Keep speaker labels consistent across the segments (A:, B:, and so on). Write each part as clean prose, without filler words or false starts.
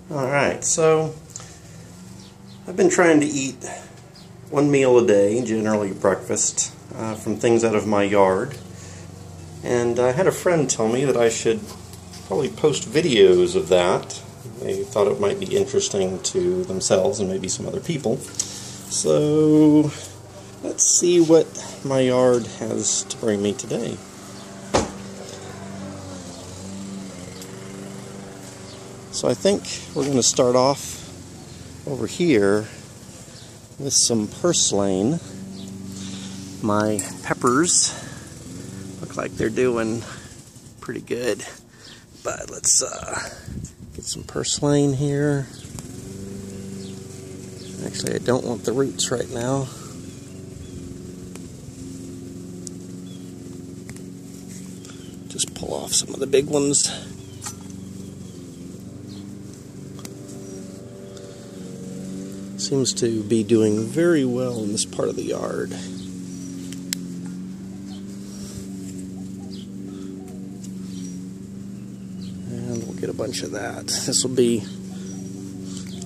A: Alright, so I've been trying to eat one meal a day, generally breakfast, from things out of my yard. And I had a friend tell me that I should probably post videos of that. They thought it might be interesting to themselves and maybe some other people. So let's see what my yard has to bring me today. So I think we're going to start off over here with some Purslane. My peppers look like they're doing pretty good, but let's get some Purslane here. Actually, I don't want the roots right now. Just pull off some of the big ones. Seems to be doing very well in this part of the yard. And we'll get a bunch of that. This will be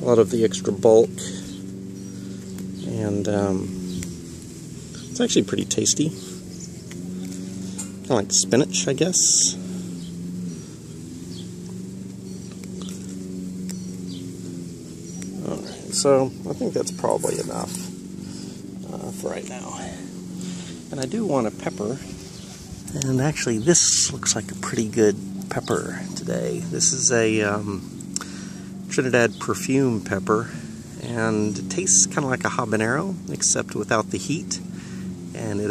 A: a lot of the extra bulk. And it's actually pretty tasty. Kind of like spinach, I guess. So I think that's probably enough for right now. And I do want a pepper. And actually this looks like a pretty good pepper today. This is a Trinidad Perfume pepper. And it tastes kind of like a habanero, except without the heat. And it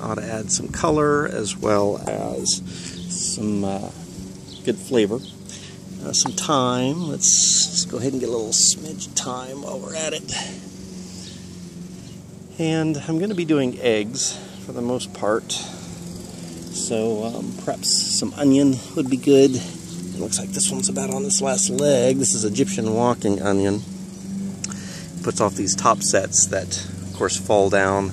A: ought to add some color as well as some good flavor. Some thyme. Let's go ahead and get a little smidge of thyme while we're at it. And I'm going to be doing eggs for the most part. So perhaps some onion would be good. It looks like this one's about on this last leg. This is Egyptian walking onion. Puts off these top sets that, of course, fall down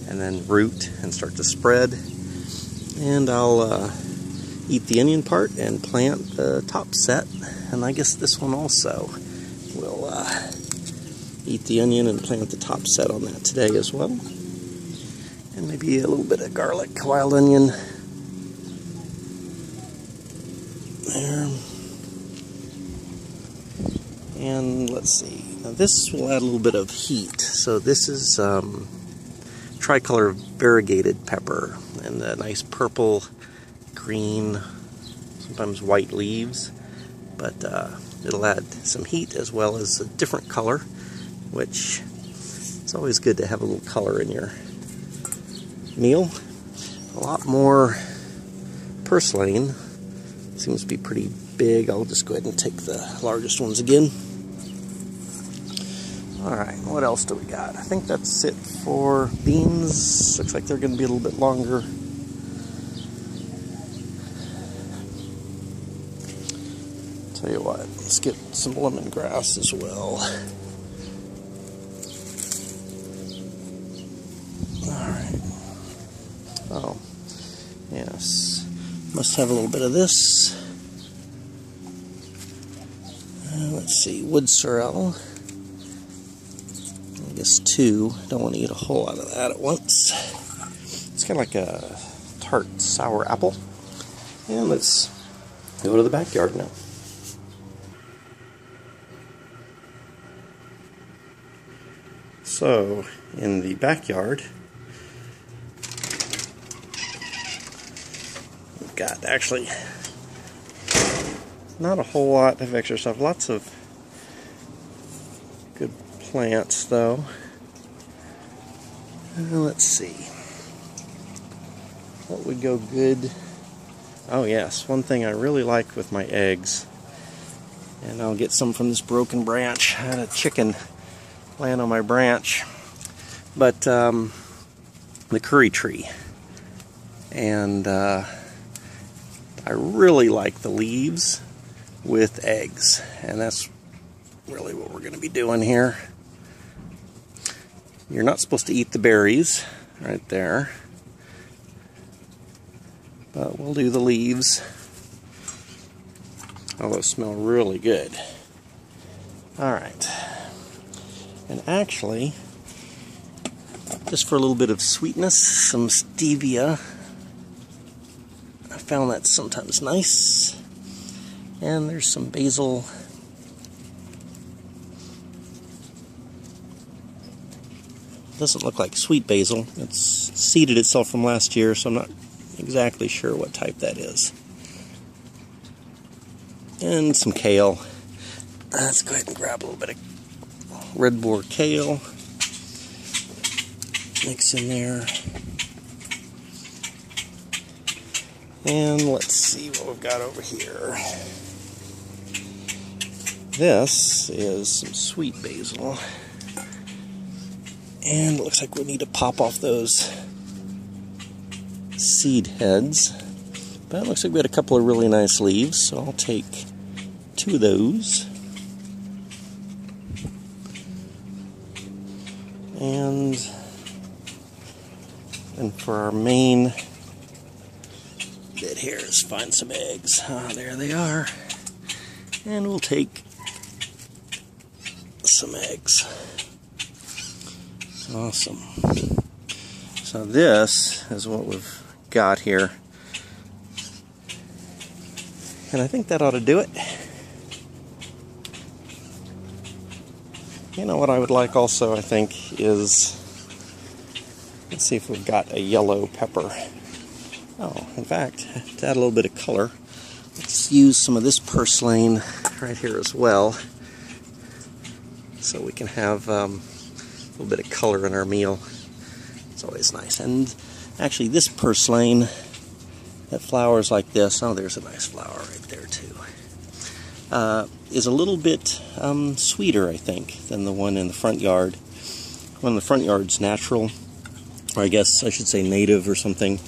A: and then root and start to spread. And I'll eat the onion part and plant the top set, and I guess this one also will eat the onion and plant the top set on that today as well. And maybe a little bit of garlic, wild onion there. And let's see, now this will add a little bit of heat. So this is Tricolor Varigated pepper, and a nice purple, green, sometimes white leaves, but it'll add some heat as well as a different color, which it's always good to have a little color in your meal. A lot more Purslane. Seems to be pretty big. I'll just go ahead and take the largest ones again. Alright, what else do we got? I think that's it for beans. Looks like they're going to be a little bit longer. Tell you what, let's get some lemongrass as well. Alright. Oh, yes. Must have a little bit of this. Let's see, wood sorrel. I guess 2. Don't want to eat a whole lot of that at once. It's kind of like a tart sour apple. And let's go to the backyard now. So, in the backyard, we've got actually not a whole lot of extra stuff. Lots of good plants, though. Let's see. What would go good? Oh, yes. One thing I really like with my eggs, and I'll get some from this broken branch. I had a chicken land on my branch, but the curry tree, and I really like the leaves with eggs, and that's really what we're going to be doing here. You're not supposed to eat the berries right there, but we'll do the leaves. Oh, those smell really good. Alright. And actually, just for a little bit of sweetness, some stevia. I found that sometimes nice. And there's some basil. Doesn't look like sweet basil. It's seeded itself from last year, so I'm not exactly sure what type that is. And some kale. Let's go ahead and grab a little bit of red boar kale. Mix in there. And let's see what we've got over here. This is some sweet basil. And it looks like we need to pop off those seed heads. But it looks like we had a couple of really nice leaves, so I'll take 2 of those. And for our main bit here is find some eggs. There they are. And we'll take some eggs. Awesome. So this is what we've got here. And I think that ought to do it. You know what I would like also, I think, is, let's see if we've got a yellow pepper. Oh, in fact, to add a little bit of color, let's use some of this purslane right here as well, so we can have a little bit of color in our meal. It's always nice. And actually, this purslane that flowers like this, oh, there's a nice flower right there too, is a little bit sweeter, I think, than the one in the front yard. One in the front yard's natural, or I guess I should say native or something.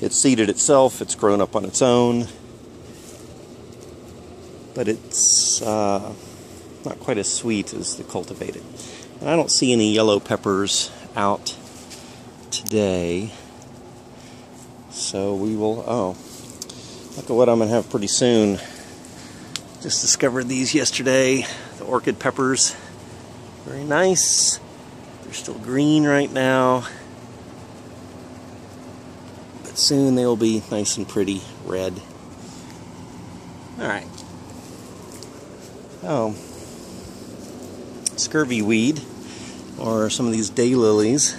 A: It's seeded itself, it's grown up on its own, but it's not quite as sweet as the cultivated. And I don't see any yellow peppers out today, so we will, oh, look at what I'm going to have pretty soon. Just discovered these yesterday, the orchid peppers. Very nice. They're still green right now, but soon they will be nice and pretty red. Alright. Oh, scurvy weed, or some of these daylilies.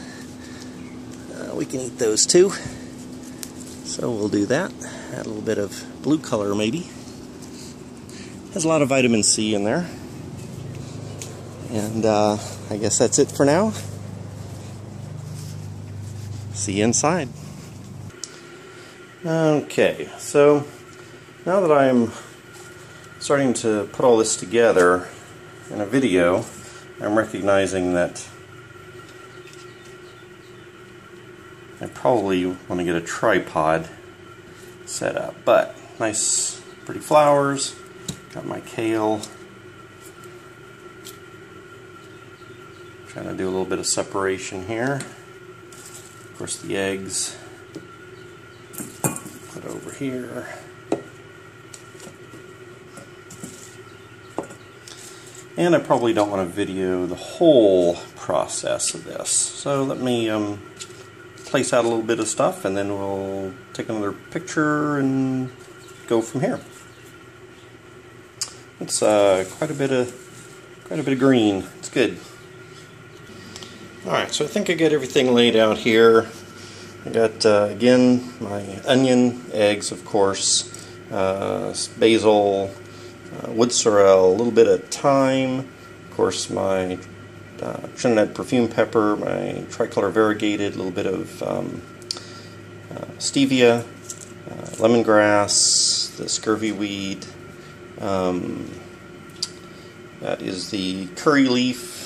A: We can eat those too. So we'll do that. Add a little bit of blue color maybe. Has a lot of vitamin C in there. And I guess that's it for now. See you inside. Okay, so now that I'm starting to put all this together in a video, I'm recognizing that I probably want to get a tripod set up. But nice, pretty flowers. Got my kale. Trying to do a little bit of separation here. Of course, the eggs. Put over here. And I probably don't want to video the whole process of this. So let me place out a little bit of stuff, and then we'll take another picture and go from here. It's quite a bit of green. It's good. All right, so I think I got everything laid out here. I got again my onion, eggs, of course, basil, wood sorrel, a little bit of thyme, of course my Trinidad perfume pepper, my Tricolor Varigated, a little bit of stevia, lemongrass, the scurvy weed, that is the curry leaf,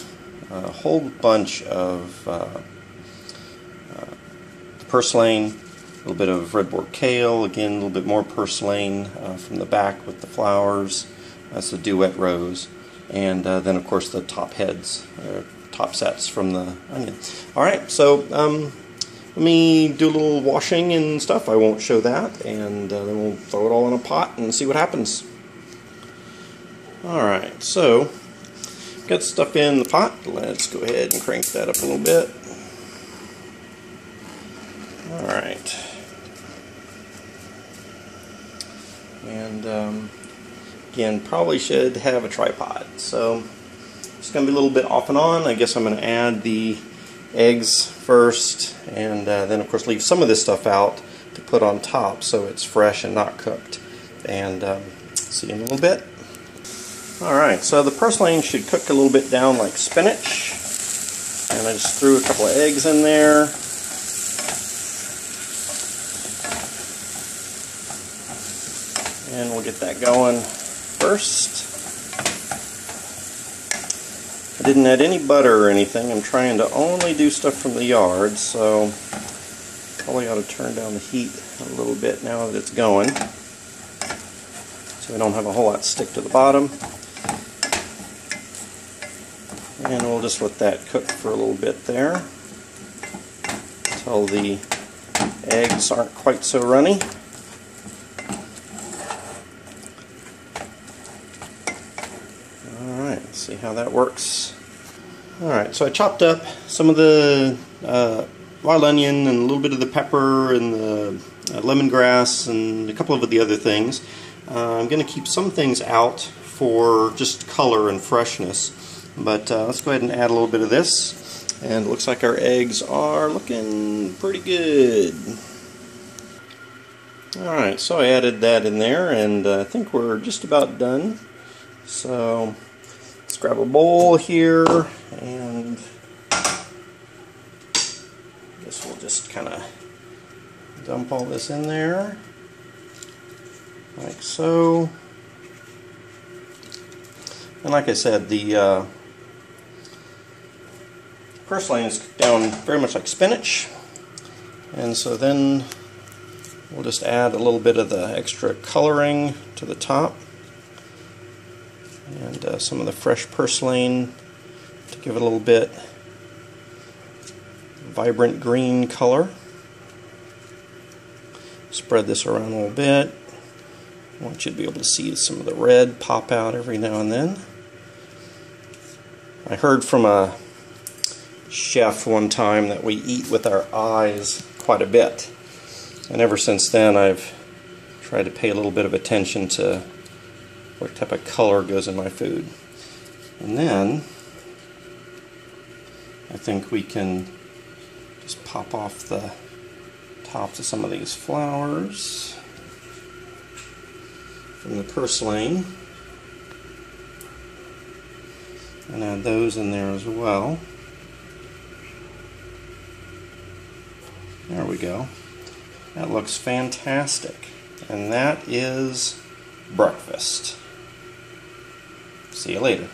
A: a whole bunch of purslane, a little bit of red boar kale, again a little bit more purslane from the back with the flowers. That's the duet rose. And then of course the top heads, top sets from the onion. Alright, so let me do a little washing and stuff. I won't show that, and then we'll throw it all in a pot and see what happens. Alright, so got stuff in the pot. Let's go ahead and crank that up a little bit. Alright. And again, probably should have a tripod. So it's going to be a little bit off and on. I guess I'm going to add the eggs first, and then of course leave some of this stuff out to put on top so it's fresh and not cooked. And see you in a little bit. Alright, so the purslane should cook a little bit down like spinach. And I just threw a couple of eggs in there. And we'll get that going first. I didn't add any butter or anything. I'm trying to only do stuff from the yard, so probably ought to turn down the heat a little bit now that it's going, so we don't have a whole lot stick to the bottom. And we'll just let that cook for a little bit there until the eggs aren't quite so runny. Alright, let's see how that works. Alright, so I chopped up some of the wild onion and a little bit of the pepper and the lemongrass and a couple of the other things. I'm going to keep some things out for just color and freshness. But let's go ahead and add a little bit of this, and it looks like our eggs are looking pretty good. Alright, so I added that in there, and I think we're just about done. So let's grab a bowl here, and I guess we'll just kind of dump all this in there, like so. And like I said, the purslane is cooked down very much like spinach, and so then we'll just add a little bit of the extra coloring to the top, and some of the fresh purslane to give it a little bit vibrant green color. Spread this around a little bit. I want you to be able to see some of the red pop out every now and then. I heard from a chef one time that we eat with our eyes quite a bit, and ever since then I've tried to pay a little bit of attention to what type of color goes in my food. And then I think we can just pop off the tops of some of these flowers from the purslane and add those in there as well. There we go. That looks fantastic. And that is breakfast. See you later.